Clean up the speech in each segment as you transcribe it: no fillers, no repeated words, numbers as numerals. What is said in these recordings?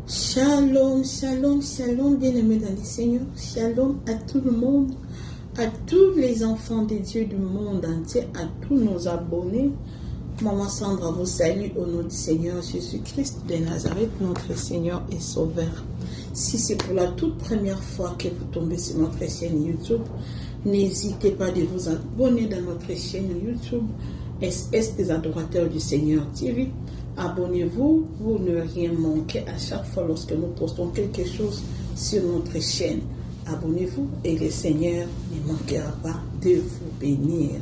Shalom, shalom, shalom, bien-aimés dans le Seigneur. Shalom à tout le monde, à tous les enfants de Dieu du monde entier, à tous nos abonnés. Maman Sandra vous salue au nom du Seigneur Jésus-Christ de Nazareth, notre Seigneur et Sauveur. Si c'est pour la toute première fois que vous tombez sur notre chaîne YouTube, n'hésitez pas de vous abonner dans notre chaîne YouTube SS des Adorateurs du Seigneur TV. Abonnez-vous, vous ne rien manquer à chaque fois lorsque nous postons quelque chose sur notre chaîne. Abonnez-vous et le Seigneur ne manquera pas de vous bénir.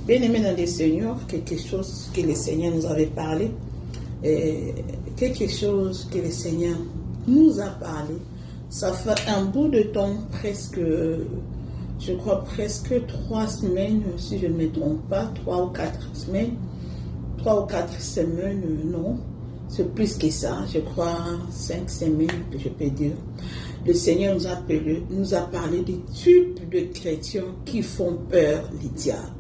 Bien-aimés dans le Seigneur, quelque chose que le Seigneur nous avait parlé, quelque chose que le Seigneur nous a parlé, ça fait un bout de temps, presque, je crois presque 3 semaines, si je ne me trompe pas, 3 ou 4 semaines, 3 ou 4 semaines, non, c'est plus que ça, je crois 5 semaines que je peux dire. Le Seigneur nous a parlé des types de chrétiens qui font peur les diables.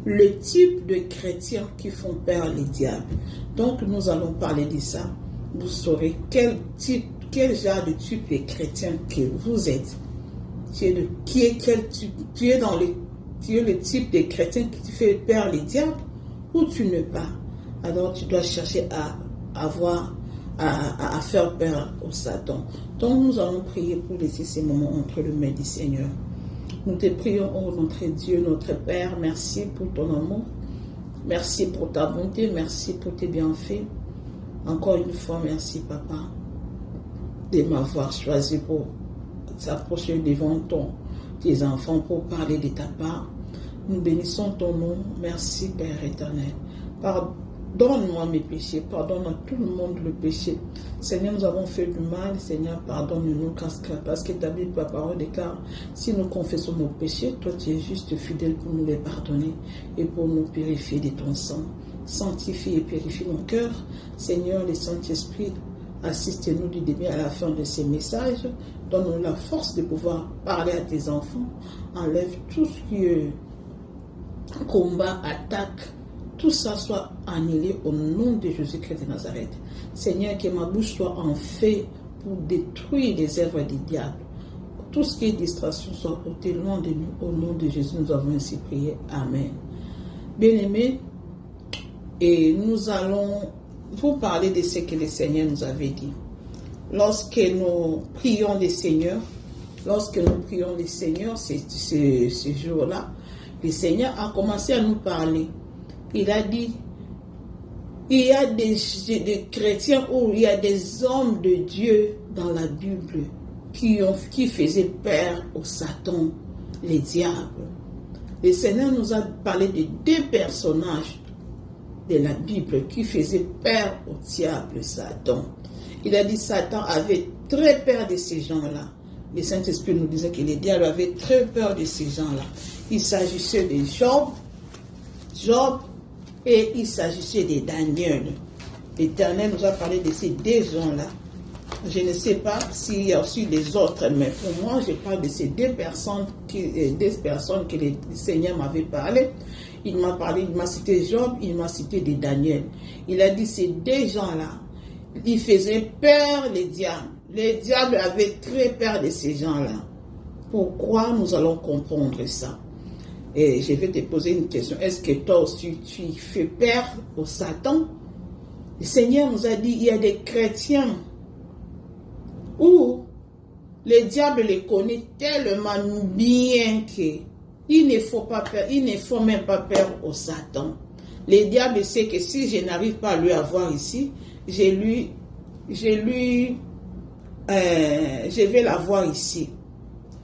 Le type de chrétiens qui font peur les diables. Donc nous allons parler de ça. Vous saurez quel genre de type de chrétien que vous êtes. Tu es le type de chrétien qui te fait peur les diables ou tu n'es pas. Alors tu dois chercher à faire peur au Satan. Donc nous allons prier pour laisser ces moments entre les mains du Seigneur. Nous te prions, oh notre Dieu, notre Père, merci pour ton amour, merci pour ta bonté, merci pour tes bienfaits. Encore une fois, merci Papa de m'avoir choisi pour s'approcher devant tes enfants pour parler de ta part. Nous bénissons ton nom, merci Père éternel. Pardonne-moi mes péchés, pardonne à tout le monde le péché. Seigneur, nous avons fait du mal, Seigneur, pardonne-nous, parce que ta Bible, ta parole déclare, si nous confessons nos péchés, toi tu es juste fidèle pour nous les pardonner et pour nous purifier de ton sang. Sanctifie et purifie nos cœurs. Seigneur, le Saint-Esprit, assiste-nous du début à la fin de ces messages. Donne-nous la force de pouvoir parler à tes enfants. Enlève tout ce qui est combat, attaque, tout ça soit annulé au nom de Jésus-Christ de Nazareth. Seigneur, que ma bouche soit en feu pour détruire les œuvres des diables. Tout ce qui est distraction soit ôté loin de nous. Au nom de Jésus, nous avons ainsi prié. Amen. Bien-aimés, et nous allons vous parler de ce que le Seigneur nous avait dit. Lorsque nous prions le Seigneur, ce jour-là, le Seigneur a commencé à nous parler. Il a dit, il y a des chrétiens ou il y a des hommes de Dieu dans la Bible qui faisaient peur au Satan, les diables. Le Seigneur nous a parlé de 2 personnages de la Bible qui faisaient peur au diable, Satan. Il a dit Satan avait très peur de ces gens-là. Le Saint-Esprit nous disait que les diables avaient très peur de ces gens-là. Il s'agissait de Job, et il s'agissait de Daniel. L'Éternel nous a parlé de ces 2 gens-là. Je ne sais pas s'il y a aussi des autres, mais pour moi, je parle de ces 2 personnes que le Seigneur m'avait parlé. Il m'a cité Job, il m'a cité de Daniel. Il a dit ces 2 gens-là, ils faisaient peur les diables. Les diables avaient très peur de ces gens-là. Pourquoi nous allons comprendre ça? Et je vais te poser une question. Est-ce que toi aussi tu fais peur au Satan? Le Seigneur nous a dit il y a des chrétiens où le diable les connaît tellement bien qu'il ne faut pas peur, il ne faut même pas peur au Satan. Le diable sait que si je n'arrive pas à lui avoir ici, je vais l'avoir ici.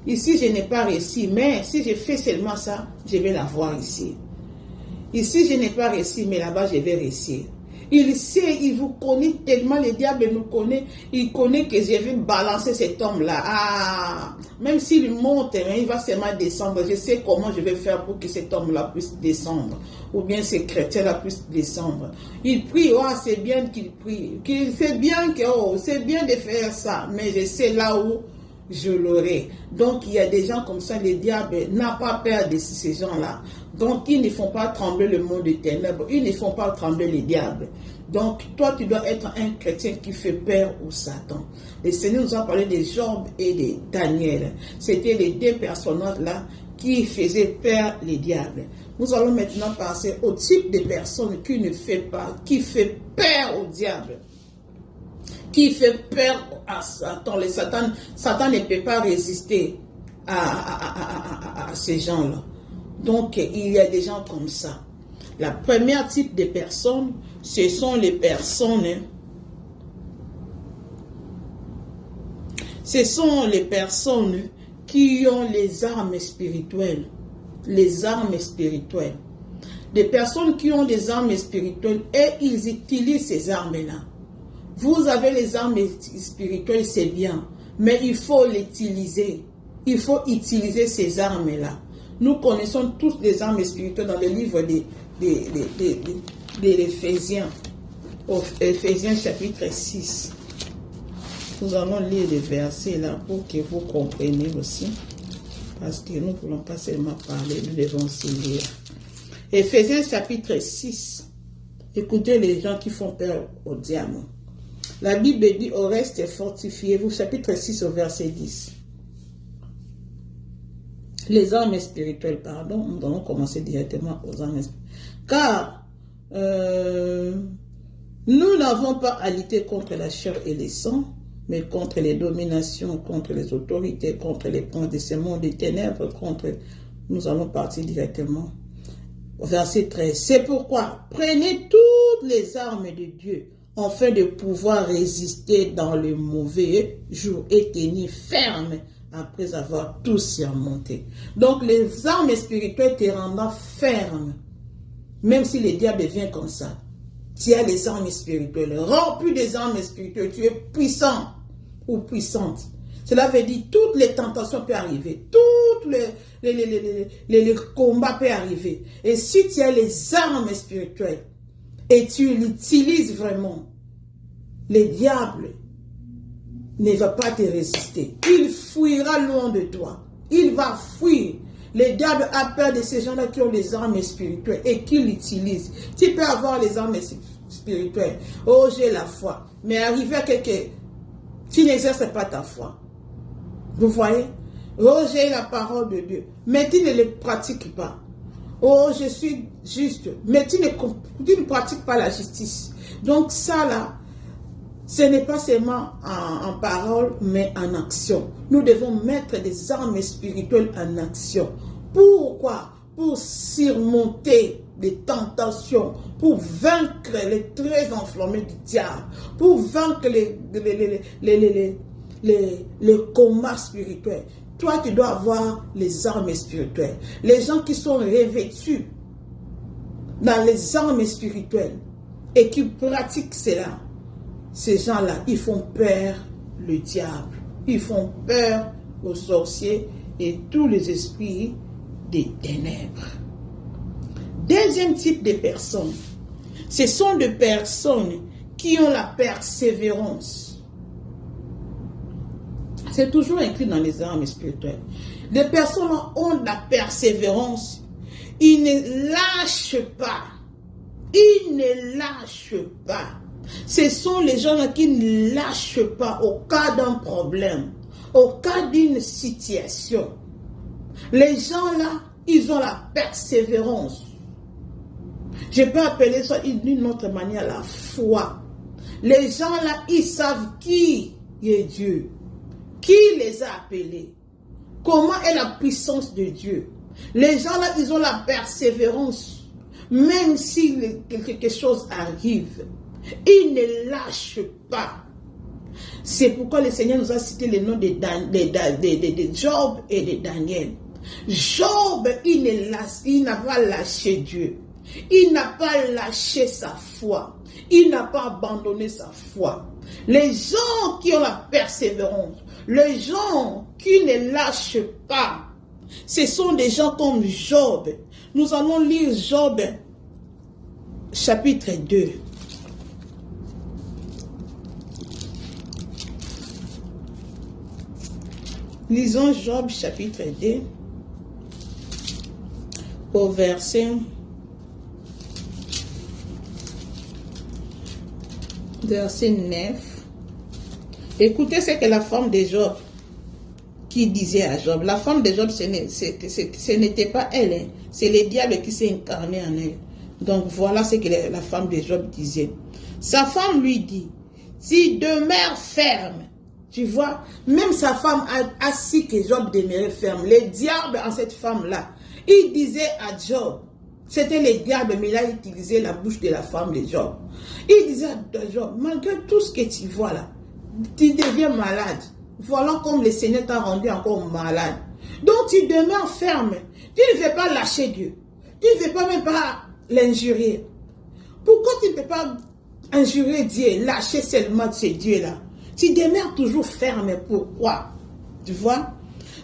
Ici, je n'ai pas réussi, mais si je fais seulement ça, je vais l'avoir ici. Ici, je n'ai pas réussi, mais là-bas, je vais réussir. Il sait, il vous connaît tellement, le diable nous connaît, il connaît que je vais balancer cet homme-là. Ah, même s'il monte, il va seulement descendre. Je sais comment je vais faire pour que cet homme-là puisse descendre. Ou bien ces chrétiens-là puissent descendre. Il prie, oh, c'est bien qu'il prie. C'est bien de faire ça, mais je sais là où je l'aurai. Donc, il y a des gens comme ça, le diable n'a pas peur de ces gens-là. Donc, ils ne font pas trembler le monde des ténèbres, ils ne font pas trembler les diables. Donc, toi, tu dois être un chrétien qui fait peur au Satan. Le Seigneur nous a parlé de Job et de Daniel. C'était les deux personnages-là qui faisaient peur les diables. Nous allons maintenant passer au type de personnes qui ne fait pas, qui fait peur au diable, qui fait peur à Satan. Le Satan ne peut pas résister à ces gens-là. Donc, il y a des gens comme ça. La première type de personnes, ce sont les personnes, qui ont les armes spirituelles. Les armes spirituelles. Des personnes qui ont des armes spirituelles et ils utilisent ces armes-là. Vous avez les armes spirituelles, c'est bien, mais il faut l'utiliser. Il faut utiliser ces armes-là. Nous connaissons tous les armes spirituelles dans le livre de l'Éphésiens. Éphésiens chapitre 6. Nous allons lire les versets là pour que vous compreniez aussi. Parce que nous ne voulons pas seulement parler, nous devons aussi lire. Éphésiens chapitre 6. Écoutez les gens qui font peur au diable. La Bible dit au reste fortifiez-vous. Chapitre 6 au verset 10. Les armes spirituelles, pardon. Nous allons commencer directement aux armes spirituelles. Car nous n'avons pas à lutter contre la chair et les sangs, mais contre les dominations, contre les autorités, contre les princes de ce monde des ténèbres, Nous allons partir directement au verset 13. C'est pourquoi prenez toutes les armes de Dieu afin de pouvoir résister dans le mauvais jour et tenir ferme après avoir tout surmonté. Donc les armes spirituelles te rendent ferme. Même si le diable vient comme ça, tu as les armes spirituelles. Rempli des armes spirituelles, tu es puissant ou puissante. Cela veut dire toutes les tentations peuvent arriver, tous les combats peuvent arriver. Et si tu as les armes spirituelles et tu l'utilises vraiment, le diable ne va pas te résister. Il fuira loin de toi. Il va fuir. Le diable a peur de ces gens-là qui ont les armes spirituelles et qui l'utilisent. Tu peux avoir les armes spirituelles. Oh, j'ai la foi. Mais arriver à quelque... Tu n'exerces pas ta foi. Vous voyez? Oh, j'ai la parole de Dieu. Mais tu ne le pratiques pas. Oh, je suis juste. Mais tu ne pratiques pas la justice. Donc ça là, ce n'est pas seulement en parole, mais en action. Nous devons mettre des armes spirituelles en action. Pourquoi? Pour surmonter les tentations, pour vaincre les traits enflammés du diable, pour vaincre les combats spirituels. Toi, tu dois avoir les armes spirituelles. Les gens qui sont revêtus dans les armes spirituelles et qui pratiquent cela, ces gens-là, ils font peur le diable. Ils font peur aux sorciers et tous les esprits des ténèbres. Deuxième type de personnes, ce sont des personnes qui ont la persévérance. C'est toujours inclus dans les armes spirituelles. Les personnes ont la persévérance. Ils ne lâchent pas. Ils ne lâchent pas. Ce sont les gens qui ne lâchent pas au cas d'un problème, au cas d'une situation. Les gens là, ils ont la persévérance. Je peux appeler ça d'une autre manière la foi. Les gens là, ils savent qui est Dieu, qui les a appelés, comment est la puissance de Dieu. Les gens là, ils ont la persévérance, même si quelque chose arrive. Ils ne lâchent pas. C'est pourquoi le Seigneur nous a cité les noms de Job et de Daniel. Job, il n'a pas lâché Dieu. Il n'a pas lâché sa foi. Il n'a pas abandonné sa foi. Les gens qui ont la persévérance, les gens qui ne lâchent pas, ce sont des gens comme Job. Nous allons lire Job chapitre 2. Lisons Job chapitre 2 au verset 9. Écoutez ce que la femme de Job qui disait à Job. La femme de Job, ce n'était pas elle, hein. C'est le diable qui s'est incarné en elle. Donc voilà ce que la femme de Job disait. Sa femme lui dit, si demeure ferme, tu vois, même sa femme a su que Job demeurait ferme. Le diable en cette femme-là, il disait à Job, c'était le diable, mais il a utilisé la bouche de la femme de Job. Il disait à Job, malgré tout ce que tu vois là, tu deviens malade. Voilà comme le Seigneur t'a rendu encore malade. Donc tu demeures ferme. Tu ne veux pas lâcher Dieu. Tu ne veux pas même pas l'injurier. Pourquoi tu ne peux pas injurier Dieu, lâcher seulement ce Dieu-là? Tu demeures toujours ferme. Pourquoi? Tu vois?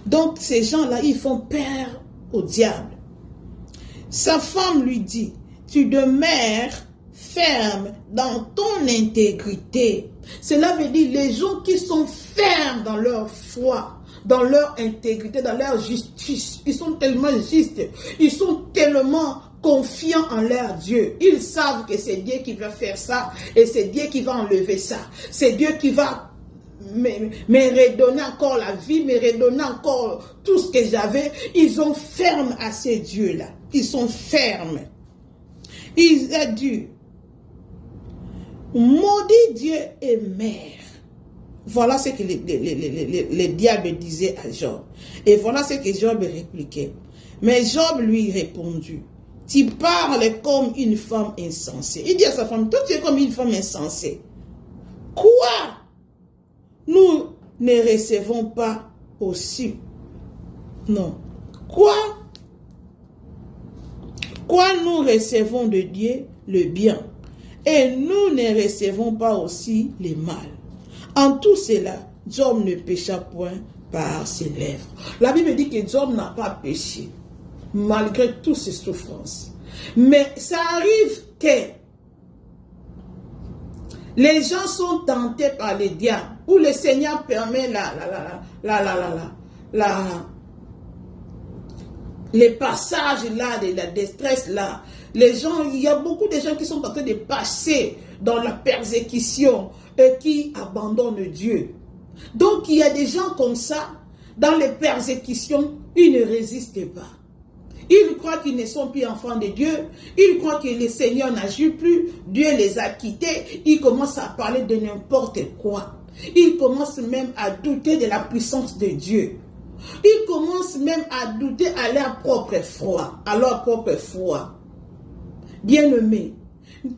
Donc ces gens-là, ils font peur au diable. Sa femme lui dit, tu demeures ferme dans ton intégrité. Cela veut dire les gens qui sont fermes dans leur foi, dans leur intégrité, dans leur justice. Ils sont tellement justes, ils sont tellement confiants en leur Dieu. Ils savent que c'est Dieu qui va faire ça et c'est Dieu qui va enlever ça. C'est Dieu qui va me redonner encore la vie, me redonner encore tout ce que j'avais. Ils sont fermes à ces dieux-là. Ils sont fermes. Il a dit, maudit Dieu et mère. Voilà ce que le diable disait à Job. Et voilà ce que Job répliquait. Mais Job lui répondit, tu parles comme une femme insensée. Il dit à sa femme, toi tu es comme une femme insensée. Quoi? Nous ne recevons pas aussi. Non. Quoi nous recevons de Dieu le bien et nous ne recevons pas aussi le mal. En tout cela, Job ne pécha point par ses lèvres. La Bible dit que Job n'a pas péché malgré toutes ses souffrances. Mais ça arrive que les gens sont tentés par les diables, où le Seigneur permet les passages là, de la détresse là. Les gens, il y a beaucoup de gens qui sont en train de passer dans la persécution et qui abandonnent Dieu. Donc il y a des gens comme ça, dans les persécutions, ils ne résistent pas. Ils croient qu'ils ne sont plus enfants de Dieu. Ils croient que le Seigneur n'agit plus. Dieu les a quittés. Ils commencent à parler de n'importe quoi. Ils commencent même à douter de la puissance de Dieu. Ils commencent même à douter à leur propre foi. À leur propre foi. Bien-aimé,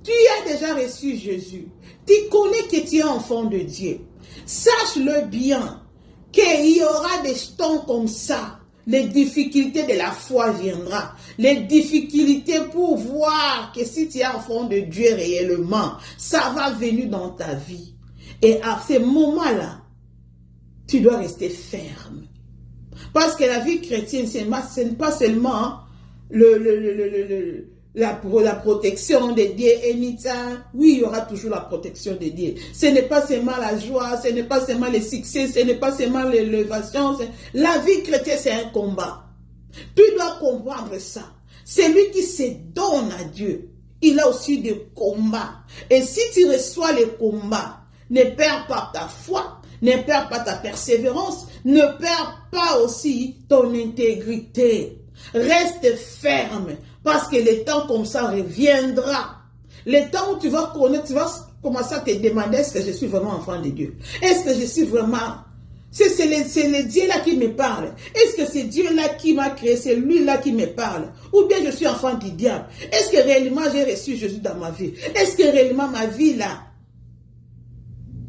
tu as déjà reçu Jésus. Tu connais que tu es enfant de Dieu. Sache-le bien qu'il y aura des temps comme ça. Les difficultés de la foi viendront. Les difficultés pour voir que si tu es enfant de Dieu réellement, ça va venir dans ta vie. Et à ces moments-là, tu dois rester ferme. Parce que la vie chrétienne, ce n'est pas seulement la protection de Dieu. Oui, il y aura toujours la protection de Dieu. Ce n'est pas seulement la joie, ce n'est pas seulement le succès, ce n'est pas seulement l'élévation. La vie chrétienne, c'est un combat. Tu dois comprendre ça. Celui qui se donne à Dieu, il a aussi des combats. Et si tu reçois les combats, ne perds pas ta foi, ne perds pas ta persévérance, ne perds pas aussi ton intégrité. Reste ferme. Parce que le temps comme ça reviendra. Le temps où tu vas connaître, tu vas commencer à te demander, est-ce que je suis vraiment enfant de Dieu? Est-ce que je suis vraiment... C'est le Dieu-là qui me parle. Est-ce que c'est Dieu-là qui m'a créé? C'est lui-là qui me parle? Ou bien je suis enfant du diable? Est-ce que réellement j'ai reçu Jésus dans ma vie? Est-ce que réellement ma vie là,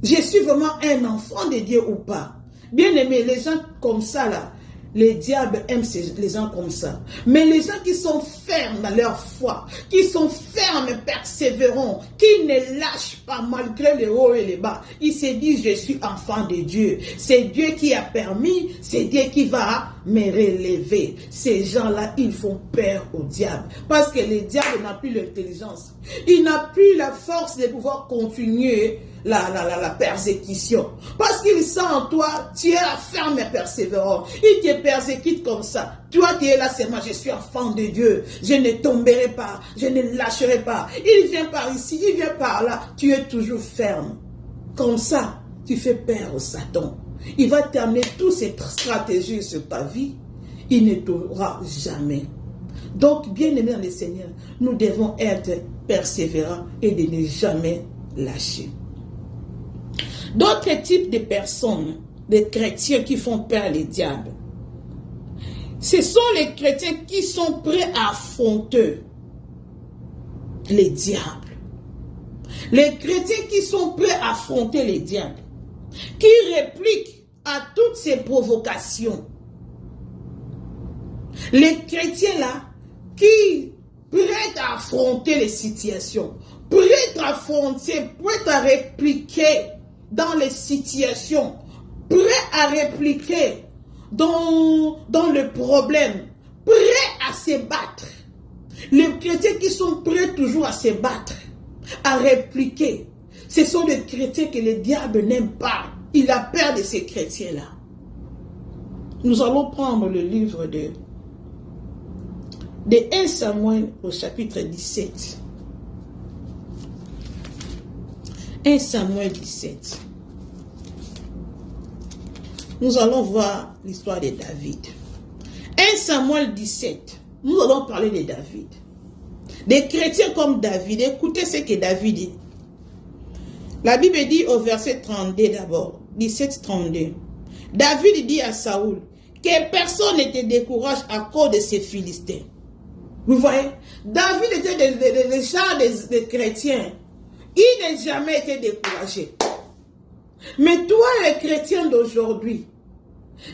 je suis vraiment un enfant de Dieu ou pas? Bien aimé, les gens comme ça là, les diables aiment les gens comme ça. Mais les gens qui sont fermes dans leur foi, qui sont fermes, persévérants, qui ne lâchent pas malgré les hauts et les bas, ils se disent, je suis enfant de Dieu. C'est Dieu qui a permis, c'est Dieu qui va mais relevés. Ces gens-là, ils font peur au diable. Parce que le diable n'a plus l'intelligence. Il n'a plus la force de pouvoir continuer la persécution. Parce qu'il sent en toi, tu es ferme et persévérant. Il te persécute comme ça. Toi, tu es là, c'est moi, je suis enfant de Dieu. Je ne tomberai pas, je ne lâcherai pas. Il vient par ici, il vient par là. Tu es toujours ferme. Comme ça, tu fais peur au Satan. Il va t'amener toutes ces stratégies sur ta vie. Il ne t'aura jamais. Donc, bien aimés dans le Seigneur, nous devons être persévérants et de ne jamais lâcher. D'autres types de personnes, des chrétiens qui font peur les diables, ce sont les chrétiens qui sont prêts à affronter les diables. Les chrétiens qui sont prêts à affronter les diables, qui répliquent à toutes ces provocations. Les chrétiens là, qui prêtent à affronter les situations, prêts à affronter, prêts à répliquer dans les situations, prêts à répliquer dans le problème, prêts à se battre. Les chrétiens qui sont prêts toujours à se battre, à répliquer, ce sont des chrétiens que le diable n'aime pas. Il a peur de ces chrétiens-là. Nous allons prendre le livre de 1 Samuel au chapitre 17. 1 Samuel 17. Nous allons voir l'histoire de David. 1 Samuel 17. Nous allons parler de David. Des chrétiens comme David. Écoutez ce que David dit. La Bible dit au verset 32 d'abord. 17-32. David dit à Saoul que personne ne te décourage à cause de ces Philistins. Vous voyez, David était le genre des chrétiens. Il n'a jamais été découragé. Mais toi, les chrétiens d'aujourd'hui,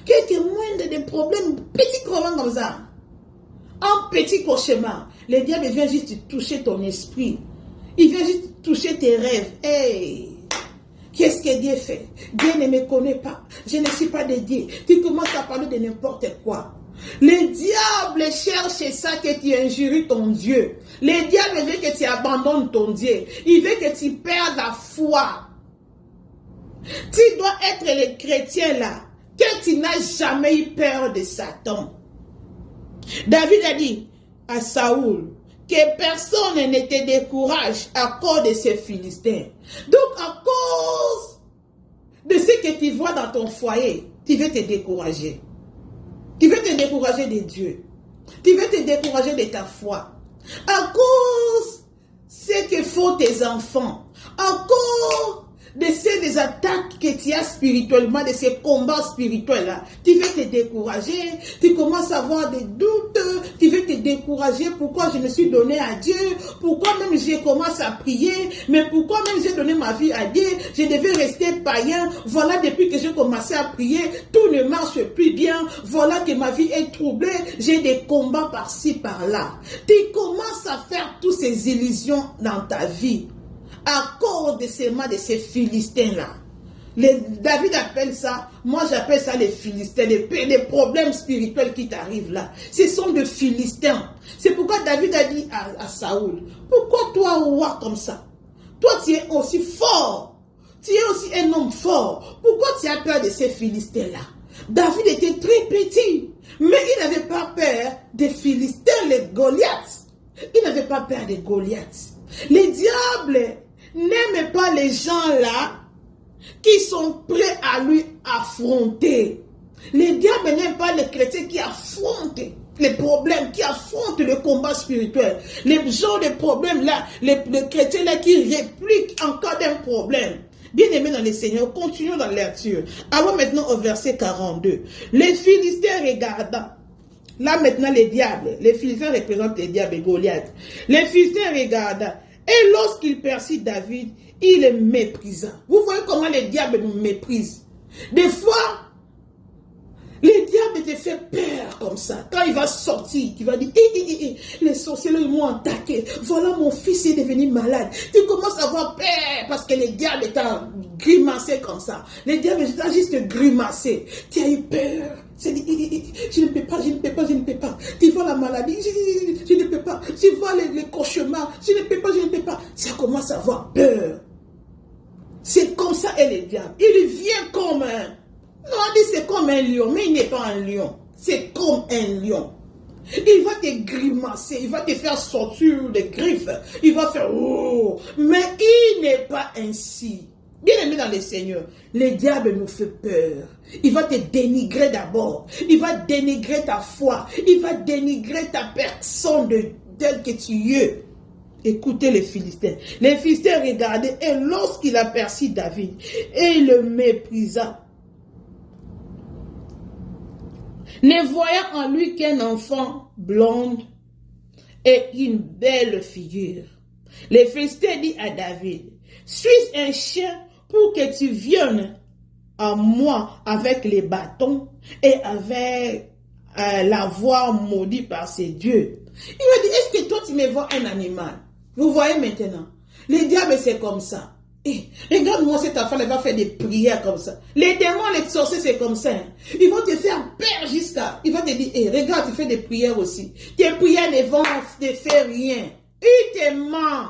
quelques moindres des problèmes, petits problèmes comme ça, un petit cauchemar, le diable vient juste toucher ton esprit. Il vient juste toucher tes rêves. Hey! Qu'est-ce que Dieu fait? Dieu ne me connaît pas. Je ne suis pas de Dieu. Tu commences à parler de n'importe quoi. Le diable cherche ça que tu injures ton Dieu. Le diable veut que tu abandonnes ton Dieu. Il veut que tu perdes la foi. Tu dois être le chrétien là, que tu n'as jamais eu peur de Satan. David a dit à Saoul que personne ne te décourage à cause de ces Philistins. Donc à cause de ce que tu vois dans ton foyer, tu veux te décourager. Tu veux te décourager de Dieu. Tu veux te décourager de ta foi. À cause de ce que font tes enfants. À cause de ces attaques que tu as spirituellement, de ces combats spirituels-là, tu veux te décourager, tu commences à avoir des doutes, tu veux te décourager, pourquoi je me suis donné à Dieu, pourquoi même j'ai commencé à prier, mais pourquoi même j'ai donné ma vie à Dieu, je devais rester païen, voilà depuis que j'ai commencé à prier, tout ne marche plus bien, voilà que ma vie est troublée, j'ai des combats par-ci, par-là. Tu commences à faire toutes ces illusions dans ta vie. À cause de ces mains de ces Philistins-là. David appelle ça, moi j'appelle ça les Philistins, les problèmes spirituels qui t'arrivent là. Ce sont des Philistins. C'est pourquoi David a dit à Saoul, pourquoi toi, roi, comme ça? Toi, tu es aussi fort. Tu es aussi un homme fort. Pourquoi tu as peur de ces Philistins-là? David était très petit, mais il n'avait pas peur des Philistins, les Goliaths. Il n'avait pas peur des Goliaths. Les diables n'aime pas les gens là qui sont prêts à lui affronter. Les diables n'aiment pas les chrétiens qui affrontent les problèmes, qui affrontent le combat spirituel. Les gens de problèmes là, les chrétiens là qui répliquent en cas d'un problème. Bien aimés dans le Seigneur, continuons dans la lecture. Allons maintenant au verset 42. Les Philistins regardant. Là maintenant les diables. Les Philistins représentent les diables et Goliath. Les Philistins regardant. Et lorsqu'il perçut David, il le méprisa. Vous voyez comment les diables nous méprisent. Des fois, les diables te font peur comme ça. Quand il va sortir, il va dire, les sorciers ils m'ont attaqué. Voilà, mon fils est devenu malade. Tu commences à avoir peur parce que les diables t'ont grimacé comme ça. Les diables t'ont juste grimacé. Tu as eu peur. C'est dit, je ne peux pas, je ne peux pas, je ne peux pas. Tu vois la maladie, je ne peux pas. Tu vois les cauchemars, je ne peux pas, je ne peux pas. Ça commence à avoir peur. C'est comme ça, et le diable. Il vient comme un... Non, on dit c'est comme un lion, mais il n'est pas un lion. C'est comme un lion. Il va te grimacer, il va te faire sortir des griffes. Il va faire... Oh, mais il n'est pas ainsi. Bien aimé dans le Seigneur, le diable nous fait peur. Il va te dénigrer d'abord. Il va dénigrer ta foi. Il va dénigrer ta personne tel que tu es. Écoutez les Philistins. Les Philistins regardaient et lorsqu'il aperçut David, et il le méprisa, ne voyant en lui qu'un enfant blond et une belle figure. Les Philistins dit à David, suis-je un chien pour que tu viennes à moi avec les bâtons et avec la voix maudite par ses dieux? Il me dit, est-ce que toi tu me vois un animal? Vous voyez maintenant, les diables c'est comme ça. Et regarde-moi cet enfant, il va faire des prières comme ça. Les démons, les sorciers, c'est comme ça. Ils vont te faire peur jusqu'à... Il va te dire, hey, regarde, tu fais des prières aussi. Tes prières ne vont te faire rien. Il te ment.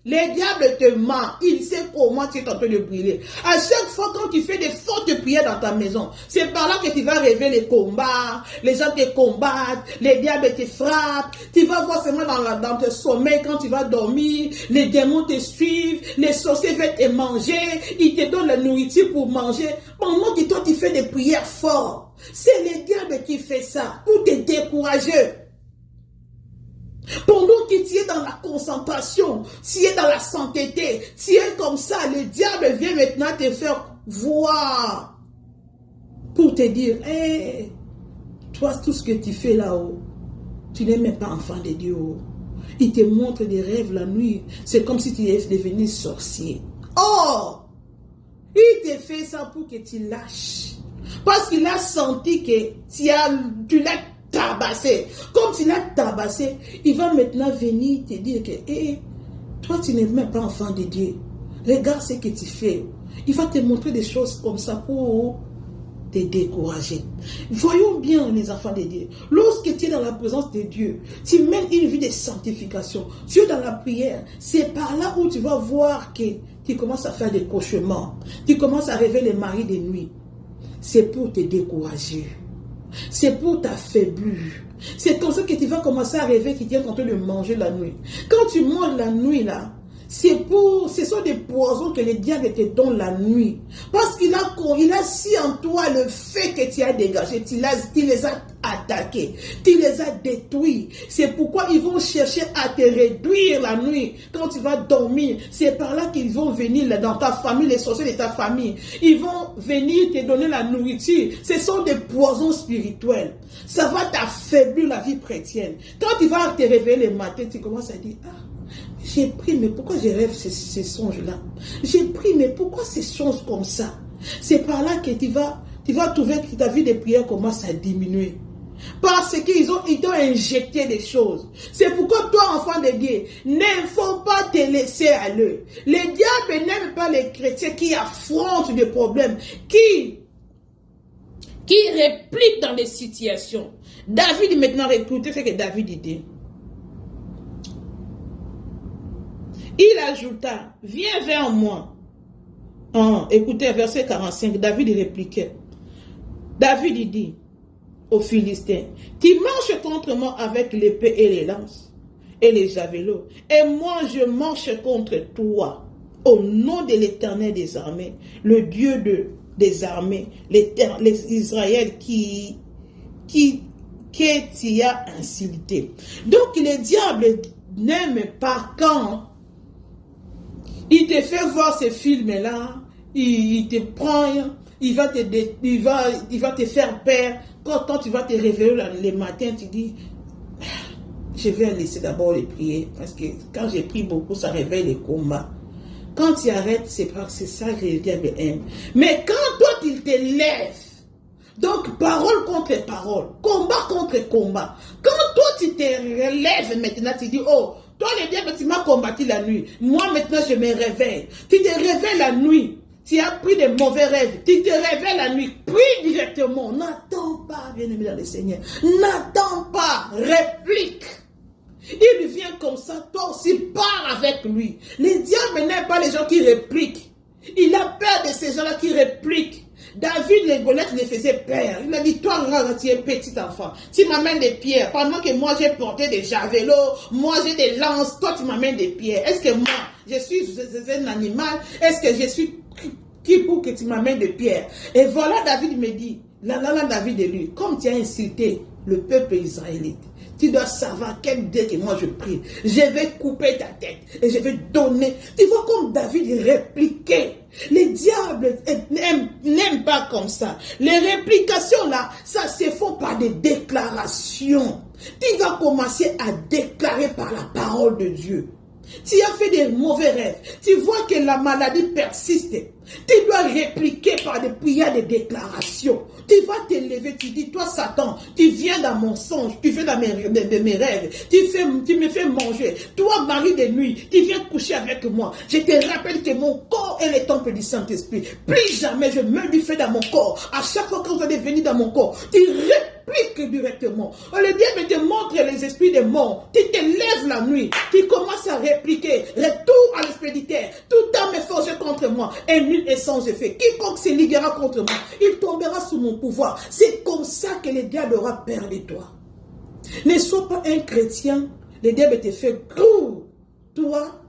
Les diables te ment. Il sait comment tu es en train de briller. À chaque fois quand tu fais des fortes prières dans ta maison, c'est par là que tu vas rêver les combats, les gens te combattent, les diables te frappent. Tu vas voir seulement dans ton sommeil quand tu vas dormir, les démons te suivent, les sorciers veulent te manger, ils te donnent la nourriture pour manger. Pendant que toi tu fais des prières fortes, c'est les diables qui fait ça pour te décourager. Pendant que tu es dans la concentration, tu es dans la sainteté, tu es comme ça, le diable vient maintenant te faire voir pour te dire, hey, toi, tout ce que tu fais là-haut, tu n'es même pas enfant de Dieu. Il te montre des rêves la nuit, c'est comme si tu es devenu sorcier. Oh, il te fait ça pour que tu lâches. Parce qu'il a senti que tu l'as tabassé. Comme tu l'as tabassé, il va maintenant venir te dire que hey, toi tu n'es même pas enfant de Dieu. Regarde ce que tu fais. Il va te montrer des choses comme ça pour te décourager. Voyons bien les enfants de Dieu. Lorsque tu es dans la présence de Dieu, tu mènes une vie de sanctification. Tu es dans la prière. C'est par là où tu vas voir que tu commences à faire des cauchemars. Tu commences à rêver les maris de nuit. C'est pour te décourager. C'est pour t'affaiblir. C'est comme ça que tu vas commencer à rêver que tu es en train de manger la nuit. Quand tu manges la nuit là, ce sont des poisons que le diable te donne la nuit. Parce qu'il a si en toi le fait que tu as dégagé, tu les as attaqués, tu les as détruits. C'est pourquoi ils vont chercher à te réduire la nuit. Quand tu vas dormir, c'est par là qu'ils vont venir là, dans ta famille, les sorciers de ta famille. Ils vont venir te donner la nourriture. Ce sont des poisons spirituels. Ça va t'affaiblir la vie chrétienne. Quand tu vas te réveiller le matin, tu commences à dire, ah, j'ai pris, mais pourquoi je rêve ces songes-là? J'ai pris, mais pourquoi ces choses comme ça? C'est par là que tu vas trouver que ta vie de prière commence à diminuer. Parce qu'ils t'ont injecté des choses. C'est pourquoi toi, enfant de Dieu, ne faut pas te laisser aller. Les diables n'aiment pas les chrétiens qui affrontent des problèmes, qui répliquent dans des situations. David, maintenant, écoutez ce que David dit. Il ajouta, viens vers moi. Écoutez, verset 45, David répliquait. David dit aux Philistins, tu marches contre moi avec l'épée et les lances et les javelots, et moi je marche contre toi au nom de l'Éternel des armées, le Dieu des armées, les Israël qui t'y a insulté. Donc le diable n'aime pas quand il te fait voir ces films-là, il te prend, il va te faire peur. Quand tu vas te réveiller les matins, tu dis, je vais laisser d'abord les prier. Parce que quand j'ai pris beaucoup, ça réveille les combats. Quand tu arrêtes, c'est ça que le diable aime. Mais quand toi, tu te lèves, donc parole contre parole, combat contre combat. Quand toi, tu te relèves maintenant, tu dis, oh, toi, le diable, tu m'as combattu la nuit. Moi, maintenant, je me réveille. Tu te réveilles la nuit. tu as pris des mauvais rêves, tu te réveilles la nuit, prie directement. N'attends pas, bien-aimé dans le Seigneur. N'attends pas, réplique. Il vient comme ça, toi aussi pars avec lui. Les diables n'aiment pas les gens qui répliquent. Il a peur de ces gens-là qui répliquent. David, les Goliath les faisait peur. Il a dit, toi, tu es petit enfant. Tu m'amènes des pierres. Pendant que moi, j'ai porté des javelots, moi, j'ai des lances, toi, tu m'amènes des pierres. Est-ce que moi, je suis un animal? Est-ce que je suis qui pour que tu m'amènes des pierres? Et voilà, David me dit, David est lui, comme tu as insulté le peuple israélite, tu dois savoir quel Dieu que moi je prie. Je vais couper ta tête et je vais donner. Tu vois comme David répliquait. Les diables n'aiment pas comme ça. Les réplications là, ça se font par des déclarations. Tu vas commencer à déclarer par la parole de Dieu. Tu as fait des mauvais rêves. Tu vois que la maladie persiste. Tu dois répliquer par des prières, des déclarations. Tu vas te lever, tu dis, toi Satan, tu viens dans mon songe, tu viens dans mes rêves, tu me fais manger. Toi, mari de nuit, tu viens coucher avec moi. Je te rappelle que mon corps est le temple du Saint-Esprit. Plus jamais je meurs du feu dans mon corps. À chaque fois que vous allez venir dans mon corps, tu répliques directement. Le diable te montre les esprits des morts. Tu te lèves la nuit, tu commences à répliquer. Retour à l'expéditeur. Tout homme est forgé contre moi. Et nul est sans effet. Quiconque se liguera contre moi, il tombera sous mon pouvoir. C'est comme ça que le diable aura peur de toi. Ne sois pas un chrétien. Le diable te fait gros. Toi,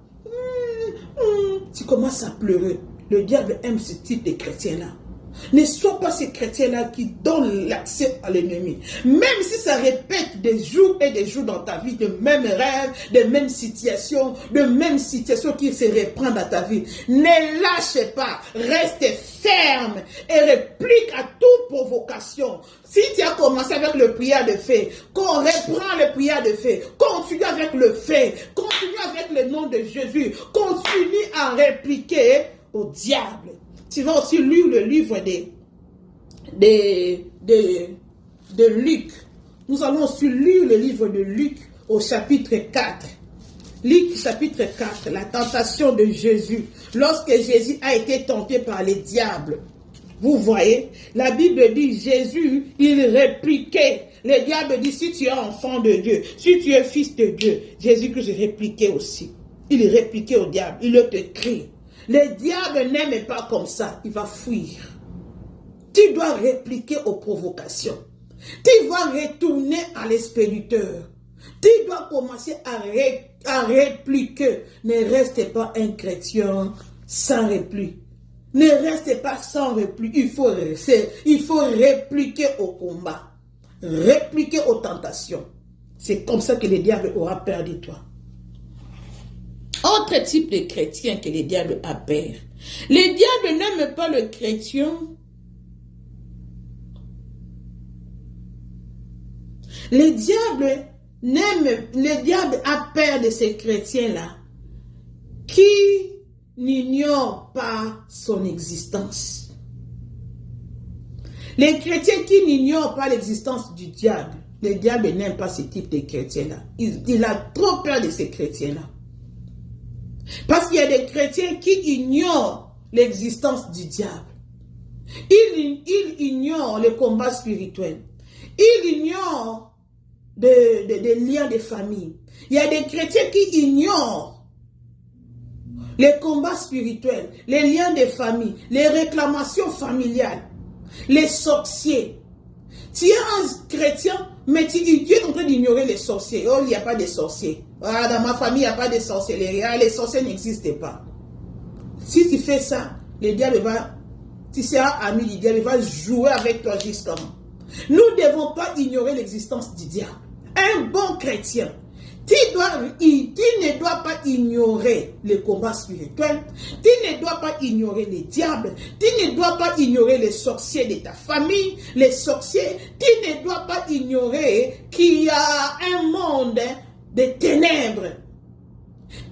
tu commences à pleurer. Le diable aime ce type de chrétien-là. Ne sois pas ces chrétiens-là qui donnent l'accès à l'ennemi. Même si ça répète des jours et des jours dans ta vie, de mêmes rêves, de mêmes situations qui se reprennent dans ta vie. Ne lâche pas, reste ferme et réplique à toute provocation. Si tu as commencé avec le prière de feu, qu'on reprend le prière de feu, continue avec le feu, continue avec le nom de Jésus, continue à répliquer au diable. Tu vas aussi lire le livre de Luc. Nous allons aussi lire le livre de Luc au chapitre 4. Luc chapitre 4, la tentation de Jésus. Lorsque Jésus a été tenté par les diables. Vous voyez, la Bible dit, Jésus, il répliquait. Le diable dit, si tu es enfant de Dieu, si tu es fils de Dieu, Jésus-Christ répliquait aussi. Il répliquait au diable, il te crie. Le diable n'aime pas comme ça, il va fuir. Tu dois répliquer aux provocations. Tu vas retourner à l'expéditeur. Tu dois commencer à répliquer. Ne reste pas un chrétien sans réplique. Ne reste pas sans réplique. Il faut répliquer au combat. Répliquer aux tentations. C'est comme ça que le diable aura peur de toi. Autre type de chrétien que le diable a peur. Le diable n'aime pas le chrétien. Le diable a peur de ces chrétiens-là qui n'ignorent pas son existence. Les chrétiens qui n'ignorent pas l'existence du diable, le diable n'aime pas ce type de chrétiens-là. Il a trop peur de ces chrétiens-là. Parce qu'il y a des chrétiens qui ignorent l'existence du diable. Ils ignorent le combat spirituel. Ils ignorent des liens de famille. Il y a des chrétiens qui ignorent les combats spirituels, les liens de famille, les réclamations familiales, les sorciers. Tu es un chrétien, mais tu es en train d'ignorer les sorciers. Oh, il n'y a pas de sorciers. Ah, dans ma famille, il n'y a pas de sorcellerie. Ah, les sorciers n'existent pas. Si tu fais ça, le diable tu seras ami du diable, il va jouer avec toi jusqu'à moi. Nous ne devons pas ignorer l'existence du diable. Un bon chrétien, tu ne dois pas ignorer les combats spirituels, tu ne dois pas ignorer les diables, tu ne dois pas ignorer les sorciers de ta famille, les sorciers, tu ne dois pas ignorer qu'il y a un monde de ténèbres,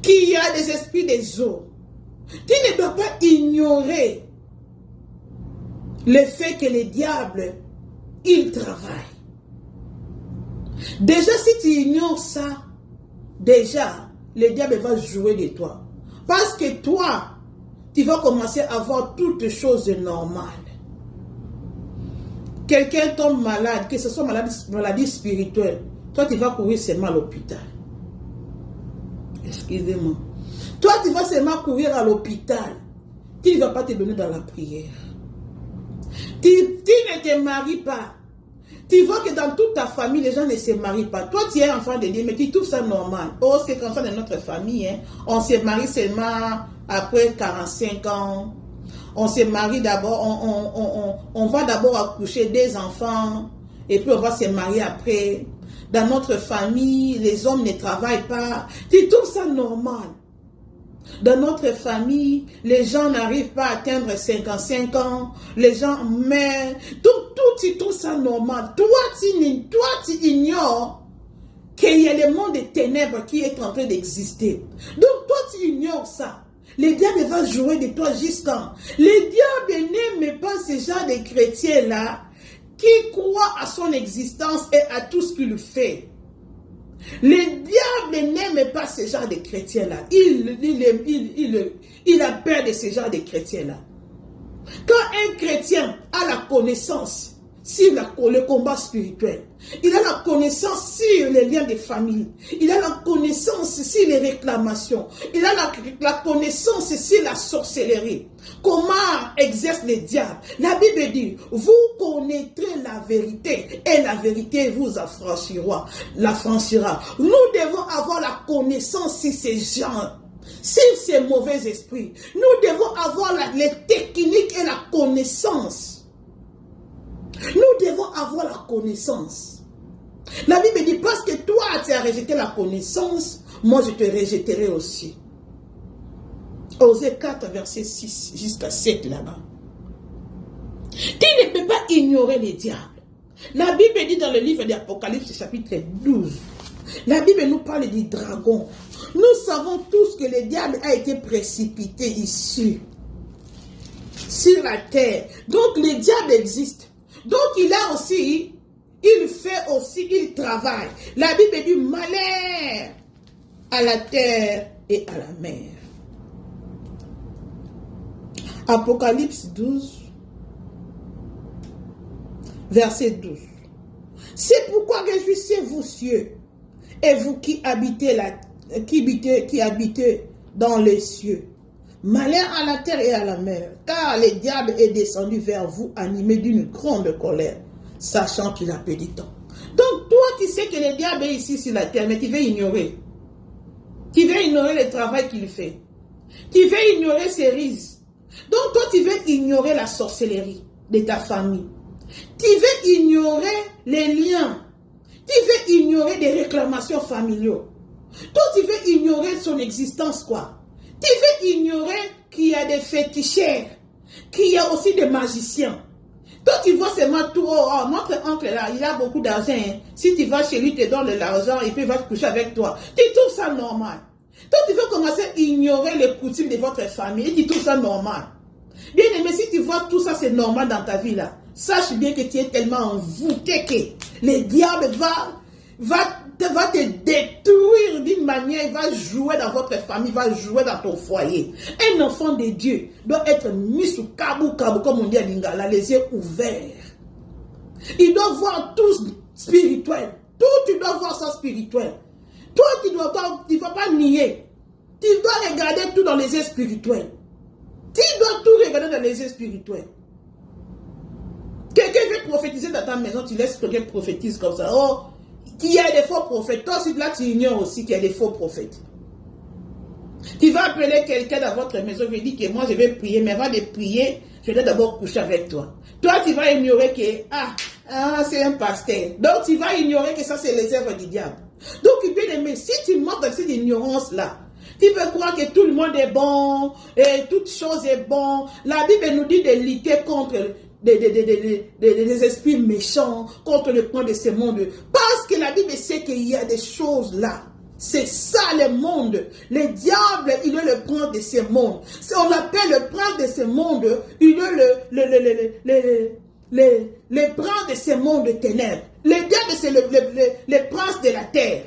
qu'il y a des esprits des eaux. Tu ne dois pas ignorer le fait que les diables, ils travaillent. Déjà, si tu ignores ça, déjà, le diable va jouer de toi. Parce que toi, tu vas commencer à voir toutes choses normales. Quelqu'un tombe malade, que ce soit maladie spirituelle, toi tu vas courir seulement à l'hôpital. Excusez-moi. Toi tu vas seulement courir à l'hôpital. Tu ne vas pas te donner dans la prière. Tu ne te maries pas. Tu vois que dans toute ta famille, les gens ne se marient pas. Toi, tu es enfant de Dieu, mais tu trouves ça normal. Oh, c'est comme ça dans notre famille. Hein. On se marie seulement après 45 ans. On se marie d'abord, on va d'abord accoucher des enfants, et puis on va se marier après. Dans notre famille, les hommes ne travaillent pas. Tu trouves ça normal. Dans notre famille, les gens n'arrivent pas à atteindre 55 ans, les gens meurent. Donc, tout, tu trouves ça normal. Toi, tu ignores qu'il y a le monde des ténèbres qui est en train d'exister. Donc, toi, tu ignores ça. Le diable va jouer de toi jusqu'à... Le diable n'aime pas ce genre de chrétiens-là qui croient à son existence et à tout ce qu'il fait. Le diable n'aime pas ce genre de chrétiens-là. Il a peur de ce genre de chrétiens-là. Quand un chrétien a la connaissance sur le combat spirituel, il a la connaissance sur les liens de famille, il a la connaissance sur les réclamations, il a la connaissance sur la sorcellerie, comment exerce le diable. La Bible dit, vous connaîtrez la vérité et la vérité vous affranchira. Nous devons avoir la connaissance sur ces gens, sur ces mauvais esprits. Nous devons avoir les techniques et la connaissance. Nous devons avoir la connaissance. La Bible dit, parce que toi, tu as rejeté la connaissance, moi je te rejetterai aussi. Osée 4, verset 6 jusqu'à 7 là-bas. Tu ne peux pas ignorer les diables. La Bible dit dans le livre d'Apocalypse, chapitre 12, la Bible nous parle du dragon. Nous savons tous que le diable a été précipité ici, sur la terre. Donc le diable existe. Donc il travaille. La Bible dit malheur à la terre et à la mer. Apocalypse 12, verset 12. C'est pourquoi réjouissez-vous cieux, et vous qui habitez dans les cieux. Malheur à la terre et à la mer, car le diable est descendu vers vous animé d'une grande colère, sachant qu'il a peu de temps. Donc toi, tu sais que le diable est ici sur la terre, mais tu veux ignorer. Tu veux ignorer le travail qu'il fait. Tu veux ignorer ses rises. Donc toi, tu veux ignorer la sorcellerie de ta famille. Tu veux ignorer les liens. Tu veux ignorer des réclamations familiales. Toi, tu veux ignorer son existence, quoi. Tu veux ignorer qu'il y a des féticheurs, qu'il y a aussi des magiciens. Toi, tu vois seulement tout. Oh, notre oncle là, il a beaucoup d'argent. Hein. Si tu vas chez lui, il te donne de l'argent et puis il va te coucher avec toi. Tu trouves ça normal. Toi, tu veux commencer à ignorer les coutumes de votre famille et tu trouves ça normal. Bien aimé, si tu vois tout ça, c'est normal dans ta vie là. Sache bien que tu es tellement envoûté que le diable va te détruire d'une manière, il va jouer dans votre famille, il va jouer dans ton foyer. Un enfant de Dieu doit être mis sous kabou, comme on dit à Lingala, les yeux ouverts. Il doit voir tout spirituel. Tout, tu dois voir ça spirituel. Toi, tu ne vas pas nier. Tu dois regarder tout dans les yeux spirituels. Tu dois tout regarder dans les yeux spirituels. Quelqu'un veut prophétiser dans ta maison, tu laisses quelqu'un prophétise comme ça. Oh, il y a des faux prophètes. Toi aussi, là, tu ignores aussi qu'il y a des faux prophètes. Tu vas appeler quelqu'un dans votre maison, je dis que moi, je vais prier, mais avant de prier, je vais d'abord coucher avec toi. Toi, tu vas ignorer que, c'est un pasteur. Donc, tu vas ignorer que ça, c'est les œuvres du diable. Donc, bien aimé, si tu montes dans cette ignorance-là, tu peux croire que tout le monde est bon, et toute chose est bon. La Bible nous dit de lutter contre des esprits méchants, contre le point de ce monde. Parce que la Bible sait qu'il y a des choses là. C'est ça le monde. Le diable, il est le prince de ce monde. On appelle le prince de ce monde, il est le prince de ce monde de ténèbres. Le diable, c'est le prince de la terre.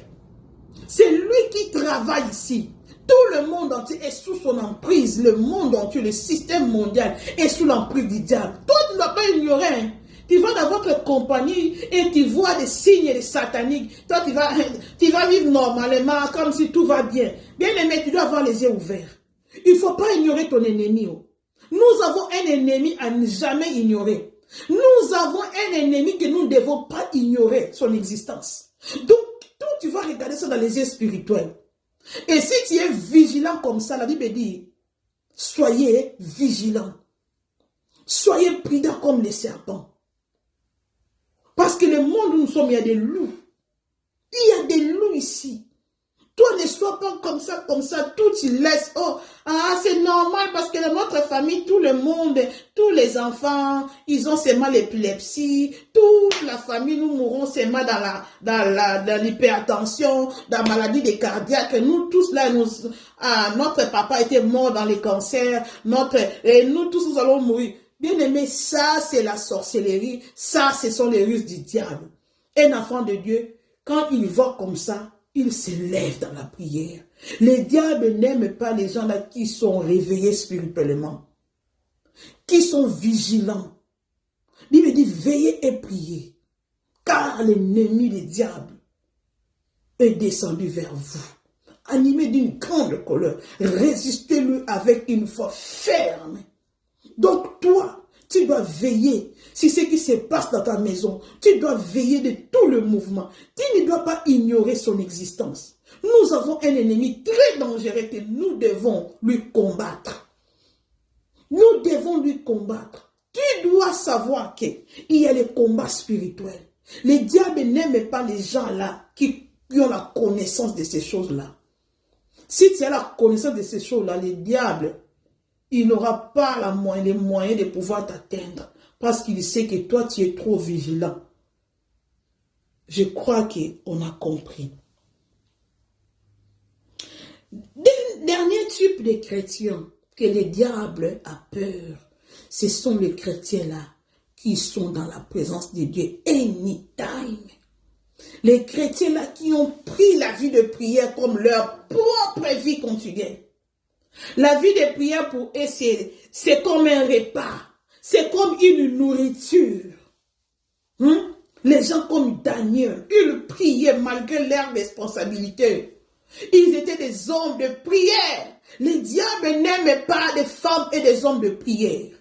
C'est lui qui travaille ici. Tout le monde entier est sous son emprise. Le monde entier, le système mondial est sous l'emprise du diable. Toi, tu ne dois pas ignorer. Hein. Tu vas dans votre compagnie et tu vois des signes des sataniques. Toi, tu vas vivre normalement comme si tout va bien. Bien aimé, tu dois avoir les yeux ouverts. Il ne faut pas ignorer ton ennemi. Oh. Nous avons un ennemi à ne jamais ignorer. Nous avons un ennemi que nous ne devons pas ignorer son existence. Donc, toi, tu vas regarder ça dans les yeux spirituels. Et si tu es vigilant comme ça, la Bible dit, soyez vigilants. Soyez prudents comme les serpents. Parce que le monde où nous sommes, il y a des loups. Il y a des loups ici. Toi, ne sois pas comme ça, tout tu laisses. Oh, c'est normal parce que dans notre famille, tout le monde, tous les enfants, ils ont seulement l'épilepsie. Toute la famille, nous mourrons seulement dans l'hypertension, dans la maladie des cardiaques. Nous tous là, notre papa était mort dans les cancers. Et nous tous, nous allons mourir. Bien aimé, ça c'est la sorcellerie. Ça, ce sont les ruses du diable. Un enfant de Dieu, quand il voit comme ça, il se lève dans la prière. Les diables n'aiment pas les gens là qui sont réveillés spirituellement, qui sont vigilants. Il dit, veillez et priez, car l'ennemi du diable est descendu vers vous, animé d'une grande colère. Résistez-lui avec une foi ferme. Donc toi, tu dois veiller. Si ce qui se passe dans ta maison, tu dois veiller de tout le mouvement. Tu ne dois pas ignorer son existence. Nous avons un ennemi très dangereux que nous devons lui combattre. Nous devons lui combattre. Tu dois savoir qu'il y a les combats spirituels. Les diables n'aiment pas les gens là qui ont la connaissance de ces choses-là. Si tu as la connaissance de ces choses-là, les diables, il n'aura pas les moyens de pouvoir t'atteindre parce qu'il sait que toi, tu es trop vigilant. Je crois qu'on a compris. Dernier type de chrétiens que le diable a peur, ce sont les chrétiens-là qui sont dans la présence de Dieu anytime. Les chrétiens-là qui ont pris la vie de prière comme leur propre vie conjuguée. La vie de prière pour eux, c'est comme un repas. C'est comme une nourriture. Les gens comme Daniel, ils priaient malgré leurs responsabilités. Ils étaient des hommes de prière. Les diables n'aiment pas des femmes et des hommes de prière.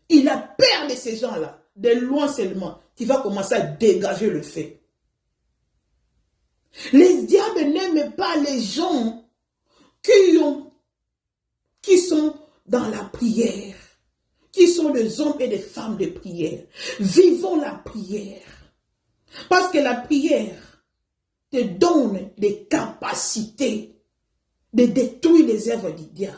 Il a peur de ces gens-là. De loin seulement, qui va commencer à dégager le feu. Les diables n'aiment pas les gens qui sont dans la prière, qui sont des hommes et des femmes de prière. Vivons la prière. Parce que la prière te donne des capacités de détruire les œuvres du diable.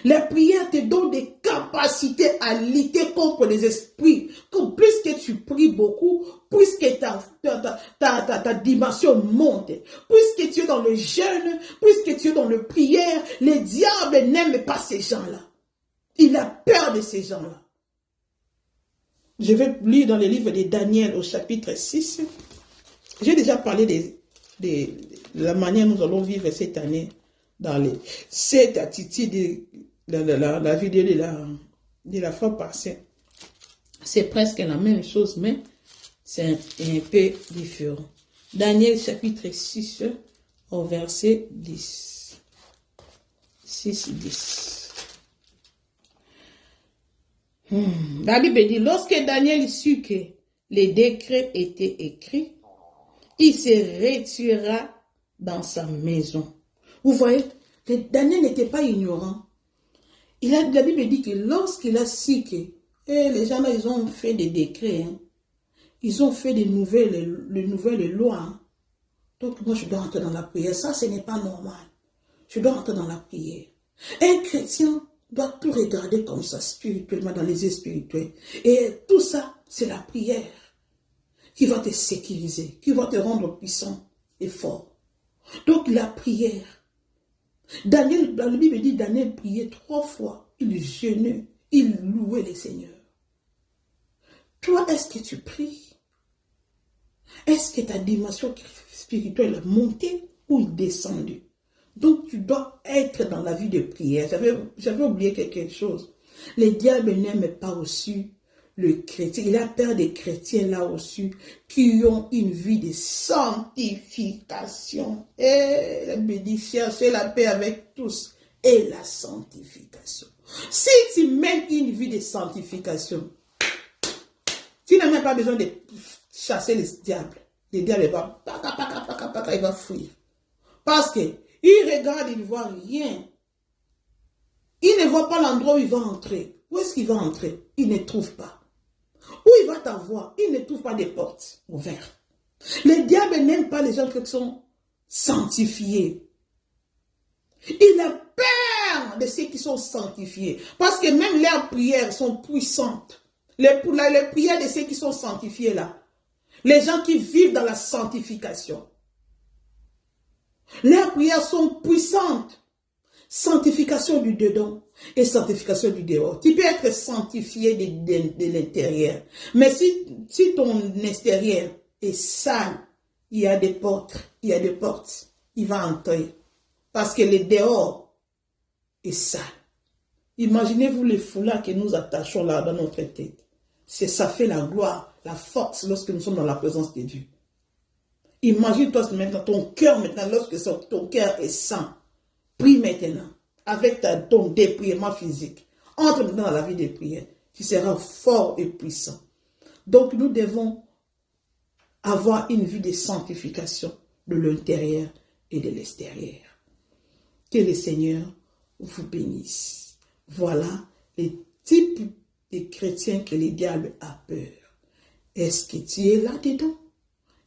La prière te donne des capacités à lutter contre les esprits. Plus que tu pries beaucoup, plus que ta dimension monte. Plus que tu es dans le jeûne, plus que tu es dans le prière, les diables n'aiment pas ces gens-là. Il a peur de ces gens-là. Je vais lire dans le livre de Daniel au chapitre 6. J'ai déjà parlé de la manière dont nous allons vivre cette année dans cette attitude de la vidéo de la fois passée. C'est presque la même chose, mais c'est un peu différent. Daniel chapitre 6 au verset 10. 6, 10. La Bible dit, lorsque Daniel sut que les décrets étaient écrits, il se retira dans sa maison. Vous voyez, Daniel n'était pas ignorant. La Bible dit que lorsqu'il a su que les gens là, ils ont fait des décrets, ils ont fait des nouvelles lois. Donc moi, je dois entrer dans la prière. Ça, ce n'est pas normal. Je dois entrer dans la prière. Un chrétien doit tout regarder comme ça, spirituellement, dans les yeux spirituels. Et tout ça, c'est la prière qui va te sécuriser, qui va te rendre puissant et fort. Donc la prière. Daniel, dans la Bible dit, Daniel priait 3 fois. Il jeûnait, il louait le Seigneur. Toi, est-ce que tu pries? Est-ce que ta dimension spirituelle est montée ou descendue? Donc, tu dois être dans la vie de prière. J'avais oublié quelque chose. Le diable n'aime pas aussi le chrétien. Il a peur des chrétiens là aussi qui ont une vie de sanctification. Et la bénédiction, cherchez la paix avec tous et la sanctification. Si tu mènes une vie de sanctification, tu n'as même pas besoin de chasser les diables. Le diable va, il va fuir. Parce que il regarde, il ne voit rien. Il ne voit pas l'endroit où il va entrer. Où est-ce qu'il va entrer? Il ne trouve pas. Où il va t'avoir? Il ne trouve pas des portes ouvertes. Le diable n'aime pas les gens qui sont sanctifiés. Il a peur de ceux qui sont sanctifiés. Parce que même leurs prières sont puissantes. Les prières de ceux qui sont sanctifiés là. Les gens qui vivent dans la sanctification. Leurs prières sont puissantes. Sanctification du dedans et sanctification du dehors. Tu peux être sanctifié de l'intérieur. Mais si ton extérieur est sale, il y a des portes. Il va entrer. Parce que le dehors est sale. Imaginez-vous les foulards que nous attachons là dans notre tête. Ça fait la gloire, la force lorsque nous sommes dans la présence de Dieu. Imagine-toi maintenant ton cœur maintenant, lorsque ton cœur est saint. Prie maintenant, avec ton dépouillement physique. Entre maintenant dans la vie de prière. Tu seras fort et puissant. Donc nous devons avoir une vie de sanctification de l'intérieur et de l'extérieur. Que le Seigneur vous bénisse. Voilà les types de chrétiens que le diable a peur. Est-ce que tu es là-dedans?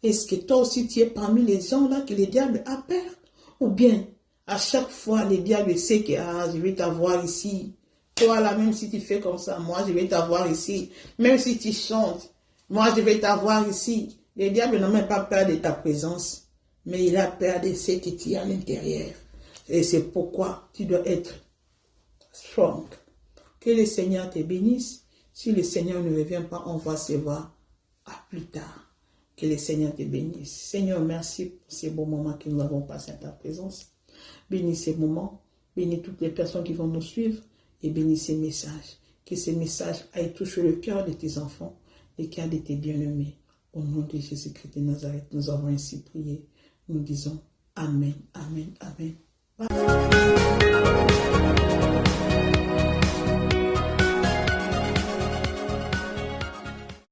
Est-ce que toi aussi tu es parmi les gens là que le diable a peur? Ou bien, à chaque fois, le diable sait que je vais t'avoir ici. Toi là, même si tu fais comme ça, moi je vais t'avoir ici. Même si tu chantes, moi je vais t'avoir ici. Le diable n'a même pas peur de ta présence, mais il a peur de ce que tu as à l'intérieur. Et c'est pourquoi tu dois être strong. Que le Seigneur te bénisse. Si le Seigneur ne revient pas, on va se voir à plus tard. Que le Seigneur te bénisse. Seigneur, merci pour ces bons moments que nous avons passés à ta présence. Bénis ces moments, bénis toutes les personnes qui vont nous suivre et bénis ces messages. Que ces messages aillent toucher le cœur de tes enfants, le cœur de tes bien-aimés. Au nom de Jésus-Christ de Nazareth, nous avons ainsi prié. Nous disons Amen, Amen, Amen. Bye.